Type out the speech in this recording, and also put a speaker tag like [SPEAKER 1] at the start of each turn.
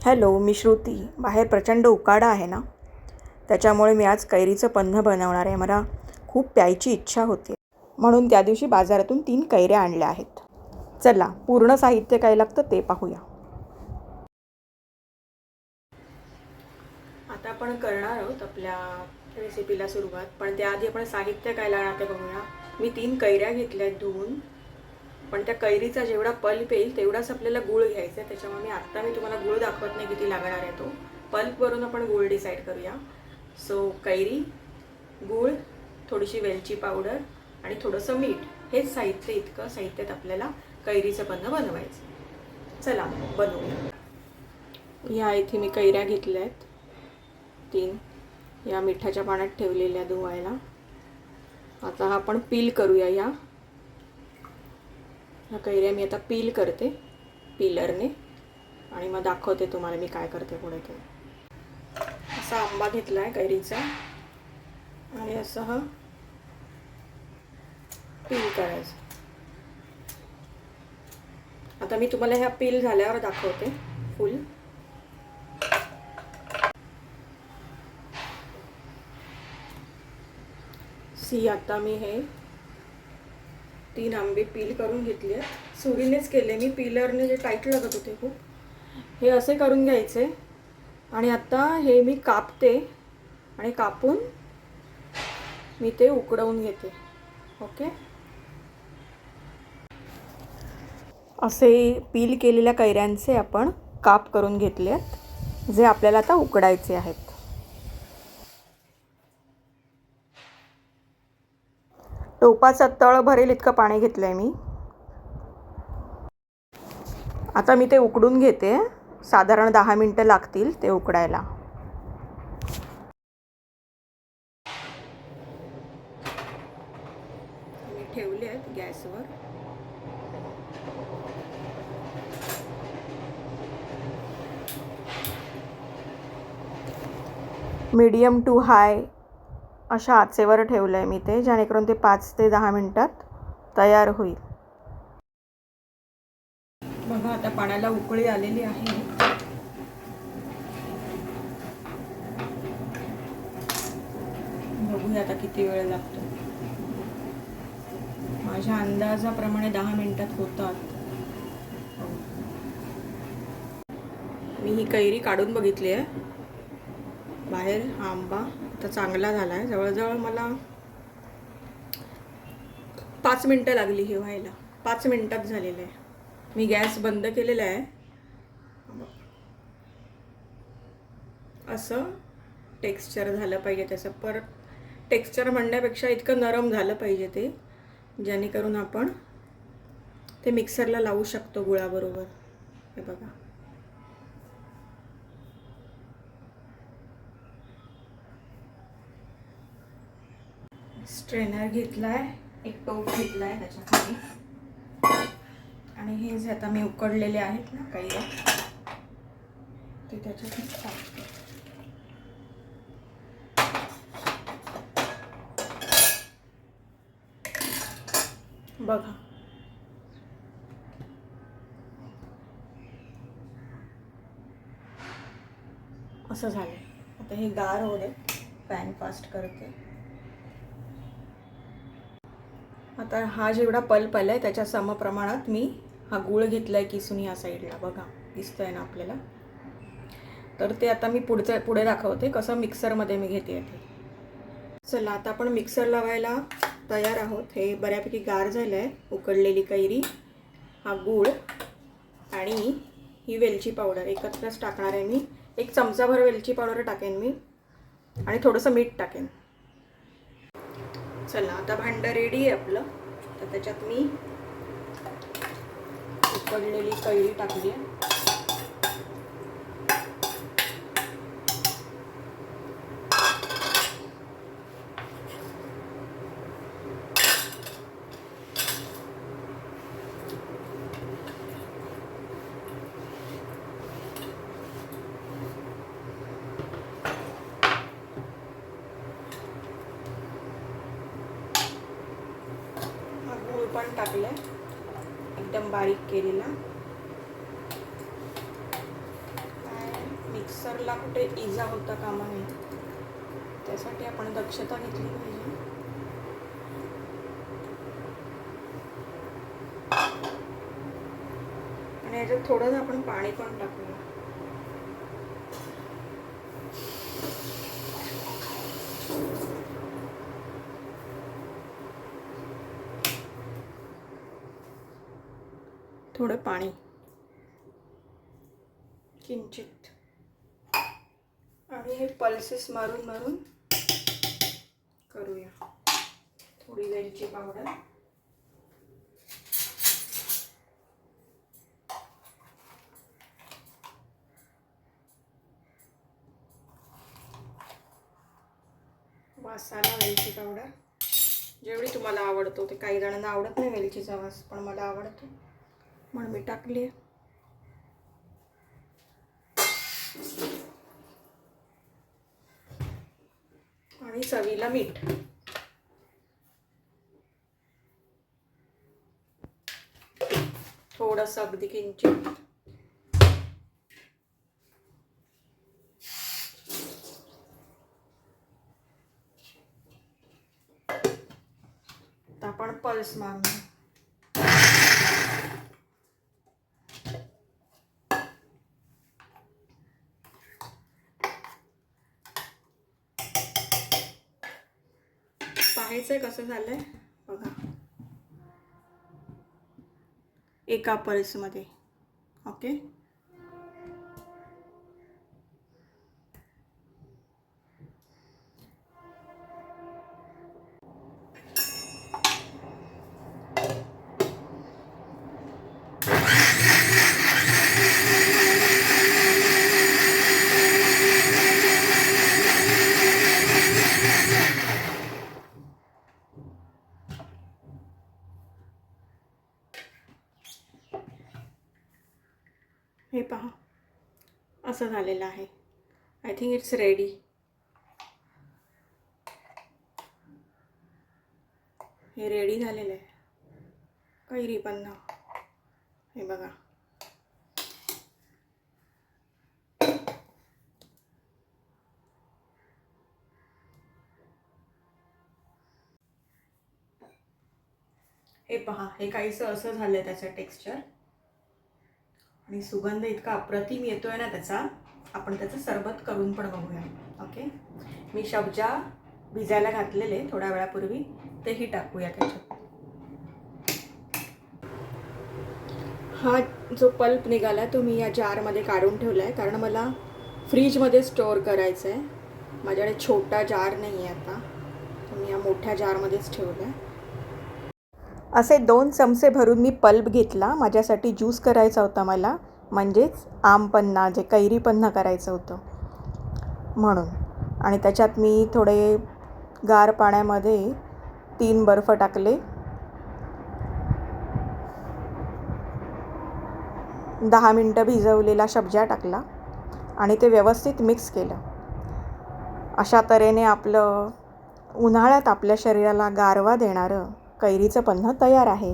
[SPEAKER 1] Hello, मी श्रुती. बाहेर प्रचंड उकाडा आहे ना, त्याच्यामुळे मी आज कैरीचं पन्ह बनवणार आहे. मला खूप प्यायची इच्छा होती, म्हणून त्या दिवशी बाजारातून 3 कैऱ्या आणल्या आहेत. चला, पूर्ण साहित्य काय लागतं ते पाहूया. आता आपण करणार आहोत आपल्या रेसिपीला सुरुवात, पण त्याआधी आपण साहित्य काय लागणार ते बघूया. मी 3 कैऱ्या घेतल्या आहेत धुवून, पण त्या कैरीचा जेवढा पल्प येईल तेवढाच आपल्याला गूळ घ्यायचा आहे. त्याच्यामुळे मी तुम्हाला गूळ दाखवत नाही किती लागणार आहे तो. पल्पवरून आपण गूळ डिसाईड करूया. सो कैरी, गूळ, थोडीशी वेलची पावडर आणि थोडंसं मीठ, हेच साहित्य. इतकं साहित्यात आपल्याला कैरीचं पन्ह बनवायचं. चला बनवूया. या इथे मी कैऱ्या घेतल्या आहेत 3. या मिठाच्या पाण्यात ठेवलेल्या धुवायला. आता आपण पील करूया. ह्या कैऱ्या मी आता पील करते पीलरने आणि मग दाखवते तुम्हाला मी काय करते पुढे. ते असा आंबा घेतला आहे कैरीचा आणि असं हा पील करायचं. आता मी तुम्हाला ह्या पील झाल्यावर दाखवते फुल. आता मी हे 3 आंबे पील करून घेतले आहेत. सुरीनेच केले मी, पीलरने जे टाईट लागत होते खूप. हे असे करून घ्यायचे आणि आता हे मी कापते आणि कापून मी ते उकडवून घेते. ओके, असे पील केलेल्या कैऱ्यांचे आपण काप करून घेतले आहेत, जे आपल्याला आता उकडायचे आहेत. टोपाचा तळ भरेल इतकं पाणी घेतलंय मी. आता मी ते उकडून घेते. साधारण 10 मिनिटं लागतील ते उकडायला. मी ठेवले आहेत गॅसवर. मीडियम टू हाय अशा आचेवर ठेवलं आहे मी ते, जेणेकरून ते 5 ते 10 मिनिटात तयार होईल. बघा, आता पाण्याला उकळी आलेली आहे. बघूया आता किती वेळ लागतो. माझ्या अंदाजाप्रमाणे 10 मिनिटात होतात. मी ही कैरी काढून बघितली आहे बाहेर. हा आंबा आता चांगला झाला आहे. जवळजवळ मला 5 मिनिटं लागली हे व्हायला. 5 मिनिटात झालेलं आहे. मी गॅस बंद केलेला आहे. असं टेक्स्चर झालं पाहिजे त्याचं. पर टेक्स्चर म्हणण्यापेक्षा इतकं नरम झालं पाहिजे ते, जेणेकरून आपण ते मिक्सरला लावू शकतो गुळाबरोबर. हे बघा, स्ट्रेनर घेतलाय, एक टोप घेतलाय त्याच्याखाली, आणि हे जे आता मी उकडलेले आहेत ना कैऱ्या, ते त्याच्यात टाकते. बघा, असं झालं. आता हे गार होऊ दे. पॅन फास्ट करते. आता हा जेवढा पल्प आलाय त्याच्या समप्रमाणात मी हा गूळ घेतलाय किसून या साईडला. बघा, दिसतंय ना आपल्याला. तर ते आता मी पुढे दाखवते कसं मिक्सरमध्ये मी घेते ते. चला, आता आपण मिक्सर लावायला तयार आहोत. हे बऱ्यापैकी गार झालं आहे. उकडलेली कैरी, हा गूळ आणि ही वेलची पावडर एकत्रच टाकणार आहे मी. 1 चमचाभर वेलची पावडर टाकेन मी आणि थोडंसं मीठ टाकेन. चला, आता भांडं रेडी आहे आपलं. तर त्याच्यात मी उकडलेली कैरी टाकली आहे. पण टाकले एकदम बारीक केलेला. मिक्सरला कुठे इजा होता कामा नये, त्यासाठी आपण दक्षता घेतली पाहिजे. आणि याच्यात थोडंसं आपण पाणी पण टाकूया. थोडं पाणी किंचित, आणि हे पल्सेस मारून मारून करूया. थोडी वेलची पावडर, वासाला वेलची पावडर जेवढी तुम्हाला आवडतो. ते काही जणांना आवडत नाही वेलचीचा वास, पण मला आवडतो म्हणून मी टाकली आहे. आणि चवीला मीठ. थोडंसं अगदी किंचित. आपण पल्स मारून पाहायचंय कसं झालंय बघा. एका पल्समध्ये. ओके, हे पहा असं झालेलं आहे. I think it's ready. हे रेडी झालेलं आहे. कैरी पन्ना हे बघा. हे पहा, हे काहीसं असं झालं आहे त्याचं टेक्स्चर. आणि सुगंध इतका अप्रतिम येतोय ना त्याचा. आपण त्याचं सरबत करून पण बघूया. ओके, मी सब्जा भिजायला घातलेले थोड्या वेळापूर्वी, तेही टाकूया त्याच्यात. हा जो पल्प निघाला तो मी या जारमध्ये काढून ठेवला आहे, कारण मला फ्रीजमध्ये स्टोअर करायचं आहे. माझ्याकडे छोटा जार नाही आहे आता, तर मी या मोठ्या जारमध्येच ठेवला आहे. असे 2 चमचे भरून मी पल्प घेतला. माझ्यासाठी ज्यूस करायचा होता मला, म्हणजेच आमपन्ना, जे कैरी पन्ना करायचं होतं म्हणून. आणि त्याच्यात मी थोडे गार पाण्यामध्ये 3 बर्फ टाकले. 10 मिनटं भिजवलेला सब्जा टाकला आणि ते व्यवस्थित मिक्स केलं. अशा तऱ्हेने आपलं उन्हाळ्यात आपल्या शरीराला गारवा देणारं कैरीचं पन्हं तयार आहे.